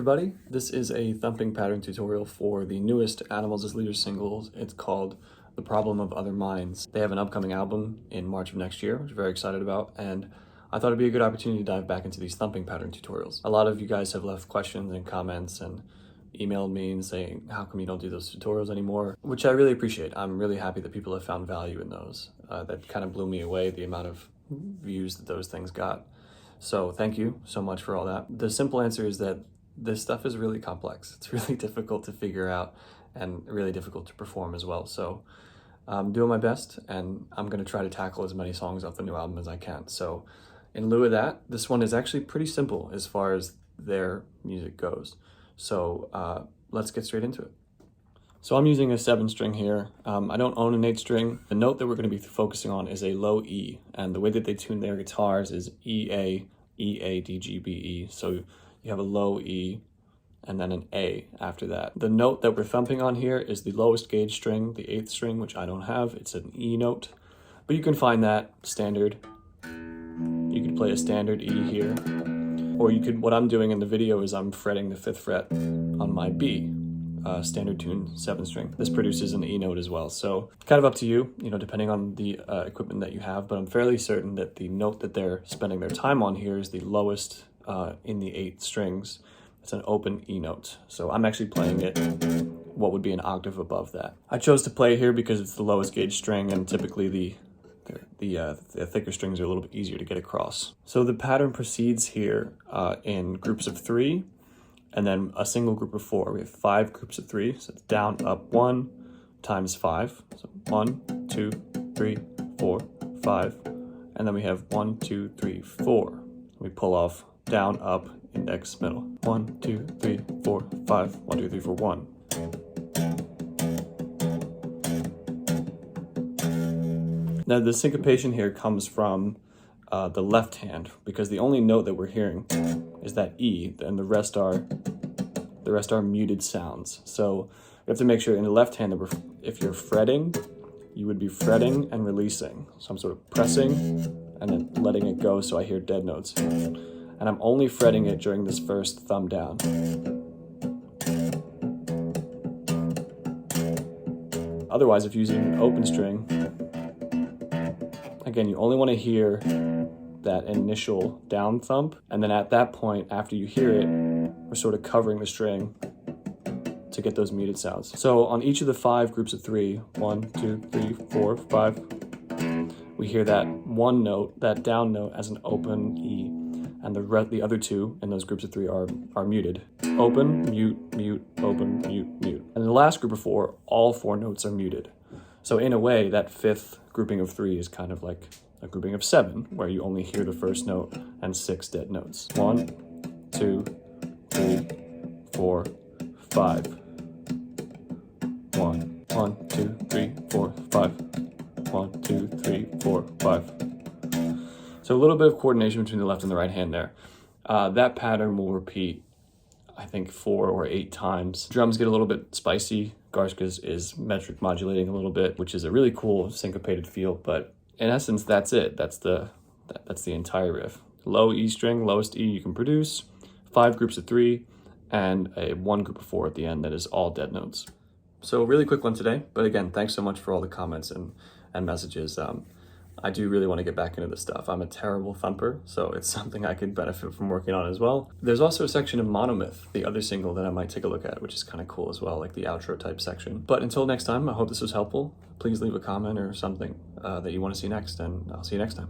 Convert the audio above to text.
everybody, this is a thumping pattern tutorial for the newest Animals as Leaders singles. It's called The Problem of Other Minds. They have an upcoming album in March of next year, which I'm very excited about, and I thought it'd be a good opportunity to dive back into these thumping pattern tutorials. A lot of you guys have left questions and comments and emailed me and saying, how come you don't do those tutorials anymore? Which I really appreciate. I'm really happy that people have found value in those. That kind of blew me away, the amount of views that those things got. So thank you so much for all that. The simple answer is that this stuff is really complex. It's really difficult to figure out and really difficult to perform as well. So I'm doing my best, and I'm gonna try to tackle as many songs off the new album as I can. So in lieu of that, this one is actually pretty simple as far as their music goes. So let's get straight into it. So I'm using a 7-string here. I don't own an 8-string. The note that we're going to be focusing on is a low E, and the way that they tune their guitars is E, A, E, A, D, G, B, E. So you have a low E and then an A after that. The note that we're thumping on here is the lowest gauge string, the 8th string, which I don't have. It's an E note, but you can find that standard. You could play a standard E here, or you could, what I'm doing in the video is I'm fretting the 5th fret on my B. Standard tune 7-string. This produces an E note as well. So kind of up to you, depending on the equipment that you have, but I'm fairly certain that the note that they're spending their time on here is the lowest in the 8 strings. It's an open E note. So I'm actually playing it what would be an octave above that. I chose to play here because it's the lowest gauge string, and typically the thicker strings are a little bit easier to get across. So the pattern proceeds here in groups of 3, and then a single group of 4. We have 5 groups of 3, so it's down, up, 1 times 5. So 1, 2, 3, 4, 5. And then we have 1, 2, 3, 4. We pull off down, up, index, middle. 1, 2, 3, 4, 5. 1, 2, 3, 4, 1. Now the syncopation here comes from the left hand, because the only note that we're hearing is that E, and the rest are muted sounds. So we have to make sure in the left hand that if you're fretting, you would be fretting and releasing. So I'm sort of pressing and then letting it go, so I hear dead notes. And I'm only fretting it during this first thumb down. Otherwise, if you're using an open string, again, you only want to hear that initial down thump, and then at that point, after you hear it, we're sort of covering the string to get those muted sounds. So on each of the 5 groups of 3, 1, 2, 3, 4, 5, we hear that one note, that down note, as an open E, and the other 2 in those groups of 3 are muted. Open, mute, mute, open, mute, mute. And in the last group of 4, all 4 notes are muted. So in a way, that 5th grouping of 3 is kind of like a grouping of 7, where you only hear the first note and 6 dead notes. 1, 2, 3, 4, 5. 1, 1, 2, 3, 4, 5. 1, 2, 3, 4, 5. So a little bit of coordination between the left and the right hand there. That pattern will repeat, I think, 4 or 8 times. Drums get a little bit spicy. Garshka is metric modulating a little bit, which is a really cool syncopated feel, but in essence, that's it. That's the entire riff. Low E string, lowest E you can produce, 5 groups of 3, and a 1 group of 4 at the end that is all dead notes. So really quick one today, but again, thanks so much for all the comments and messages. I do really want to get back into this stuff. I'm a terrible thumper, so it's something I could benefit from working on as well. There's also a section of Monomyth, the other single, that I might take a look at, which is kind of cool as well, like the outro type section. But until next time, I hope this was helpful. Please leave a comment or something that you want to see next, and I'll see you next time.